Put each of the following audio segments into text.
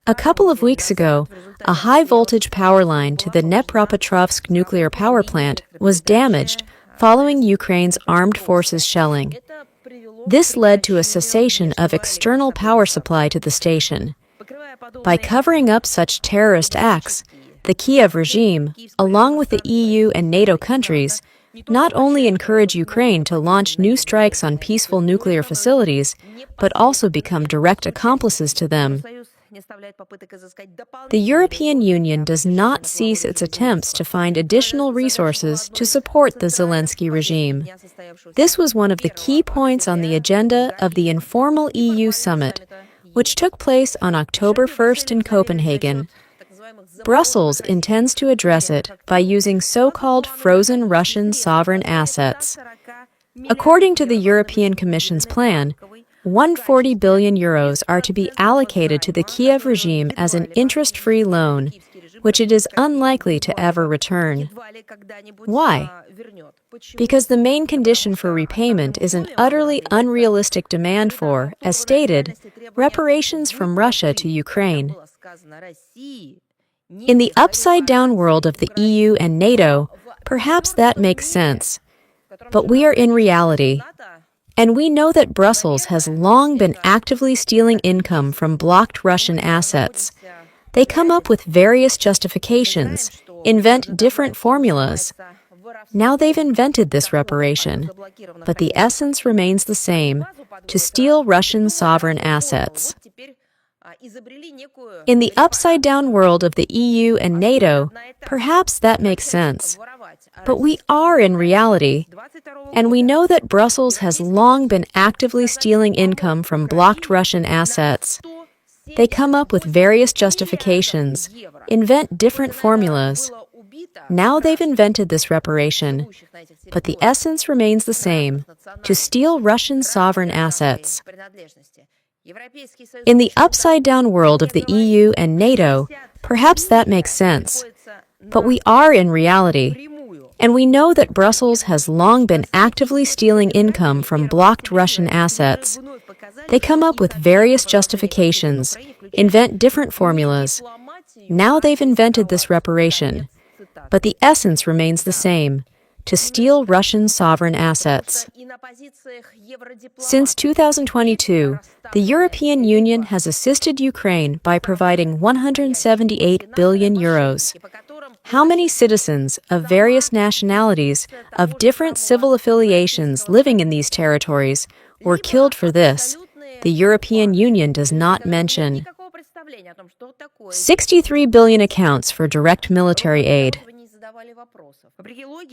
A couple of weeks ago, a high-voltage power line to the Dnepropetrovsk nuclear power plant was damaged following Ukraine's armed forces shelling. This led to a cessation of external power supply to the station. By covering up such terrorist acts, the Kyiv regime, along with the EU and NATO countries, not only encourage Ukraine to launch new strikes on peaceful nuclear facilities, but also become direct accomplices to them. The European Union does not cease its attempts to find additional resources to support the Zelensky regime. This was one of the key points on the agenda of the informal EU summit, which took place on October 1st in Copenhagen. Brussels intends to address it by using so-called frozen Russian sovereign assets. According to the European Commission's plan, €140 billion are to be allocated to the Kyiv regime as an interest-free loan, which it is unlikely to ever return. Why? Because the main condition for repayment is an utterly unrealistic demand for, as stated, reparations from Russia to Ukraine. In the upside-down world of the EU and NATO, perhaps that makes sense. But we are in reality. And we know that Brussels has long been actively stealing income from blocked Russian assets. They come up with various justifications, invent different formulas. Now they've invented this reparation, but the essence remains the same, to steal Russian sovereign assets. In the upside-down world of the EU and NATO, perhaps that makes sense. But we are in reality, and we know that Brussels has long been actively stealing income from blocked Russian assets. They come up with various justifications, invent different formulas. Now they've invented this reparation, but the essence remains the same, to steal Russian sovereign assets. In the upside-down world of the EU and NATO, perhaps that makes sense. But we are in reality, and we know that Brussels has long been actively stealing income from blocked Russian assets. They come up with various justifications, invent different formulas. Now they've invented this reparation, but the essence remains the same, to steal Russian sovereign assets. Since 2022, the European Union has assisted Ukraine by providing €178 billion. How many citizens of various nationalities, of different civil affiliations living in these territories, were killed for this? The European Union does not mention. 63 billion accounts for direct military aid.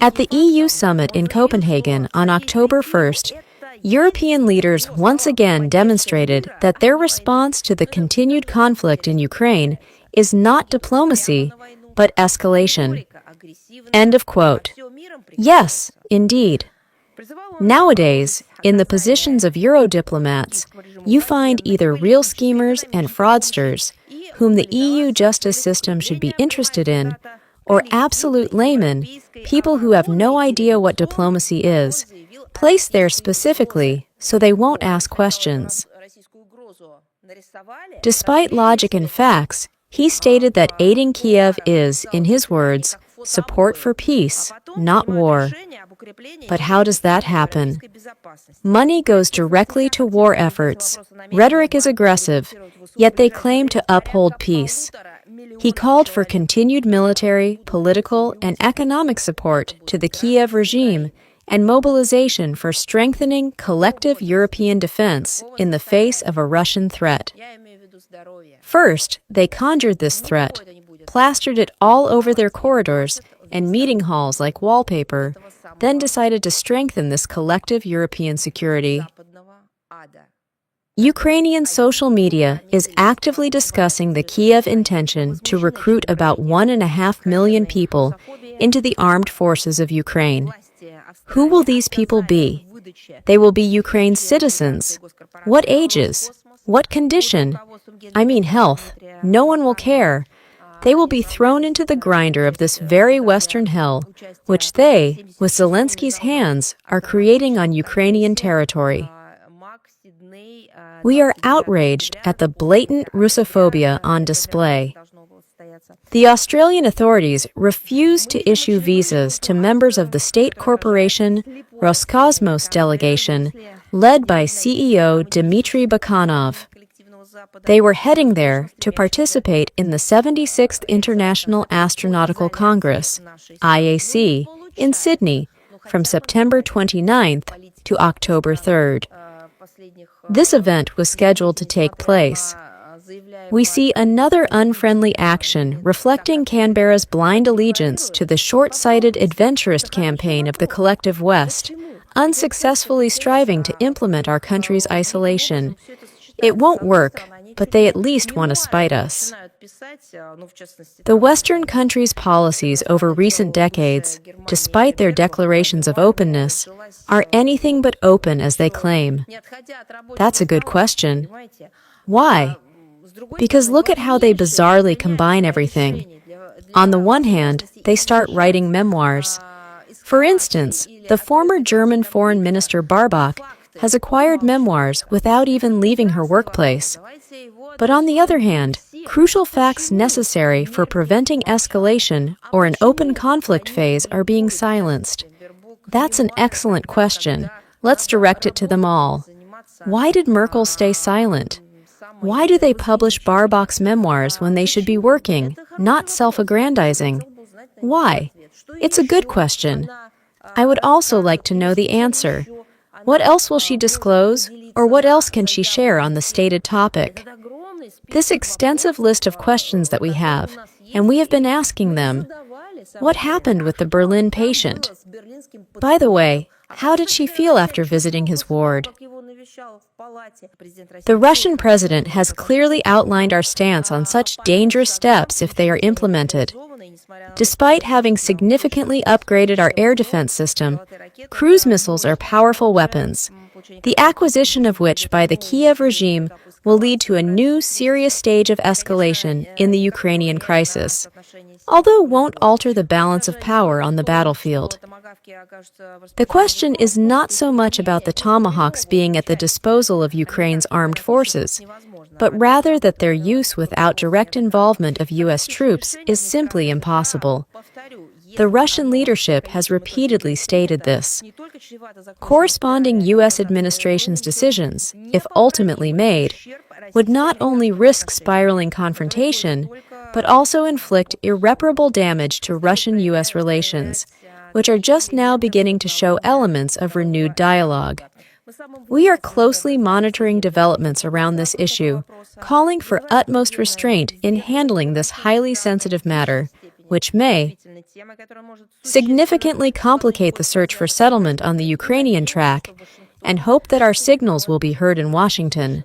At the EU summit in Copenhagen on October 1st, European leaders once again demonstrated that their response to the continued conflict in Ukraine is not diplomacy, but escalation. End of quote. Yes, indeed. Nowadays, in the positions of Eurodiplomats, you find either real schemers and fraudsters, whom the EU justice system should be interested in, or absolute laymen, people who have no idea what diplomacy is, placed there specifically so they won't ask questions. Despite logic and facts, he stated that aiding Kyiv is, in his words, support for peace, not war. But how does that happen? Money goes directly to war efforts. Rhetoric is aggressive, yet they claim to uphold peace. He called for continued military, political, and economic support to the Kyiv regime and mobilization for strengthening collective European defense in the face of a Russian threat. First, they conjured this threat, plastered it all over their corridors and meeting halls like wallpaper, then decided to strengthen this collective European security. Ukrainian social media is actively discussing the Kyiv intention to recruit about 1.5 million people into the armed forces of Ukraine. Who will these people be? They will be Ukraine's citizens. What ages? What condition? I mean health. No one will care. They will be thrown into the grinder of this very Western hell, which they, with Zelensky's hands, are creating on Ukrainian territory. We are outraged at the blatant Russophobia on display. The Australian authorities refused to issue visas to members of the state corporation Roscosmos delegation, led by CEO Dmitry Bakhanov. They were heading there to participate in the 76th International Astronautical Congress, IAC, in Sydney, from September 29th to October 3rd. This event was scheduled to take place. We see another unfriendly action reflecting Canberra's blind allegiance to the short-sighted adventurist campaign of the collective West, unsuccessfully striving to implement our country's isolation. It won't work, but they at least want to spite us. The Western countries' policies over recent decades, despite their declarations of openness, are anything but open as they claim. That's a good question. Why? Because look at how they bizarrely combine everything. On the one hand, they start writing memoirs. For instance, the former German Foreign Minister Baerbock has acquired memoirs without even leaving her workplace. But on the other hand, crucial facts necessary for preventing escalation or an open conflict phase are being silenced. That's an excellent question. Let's direct it to them all. Why did Merkel stay silent? Why do they publish Baerbock's memoirs when they should be working, not self-aggrandizing? Why? It's a good question. I would also like to know the answer. What else will she disclose, or what else can she share on the stated topic? This extensive list of questions that we have, and we have been asking them, what happened with the Berlin patient? By the way, how did she feel after visiting his ward? The Russian president has clearly outlined our stance on such dangerous steps if they are implemented. Despite having significantly upgraded our air defense system, cruise missiles are powerful weapons, the acquisition of which by the Kyiv regime will lead to a new serious stage of escalation in the Ukrainian crisis, although won't alter the balance of power on the battlefield. The question is not so much about the Tomahawks being at the disposal of Ukraine's armed forces, but rather that their use without direct involvement of U.S. troops is simply impossible. The Russian leadership has repeatedly stated this. Corresponding U.S. administration's decisions, if ultimately made, would not only risk spiraling confrontation, but also inflict irreparable damage to Russian-U.S. relations, which are just now beginning to show elements of renewed dialogue. We are closely monitoring developments around this issue, calling for utmost restraint in handling this highly sensitive matter, which may significantly complicate the search for settlement on the Ukrainian track, and hope that our signals will be heard in Washington.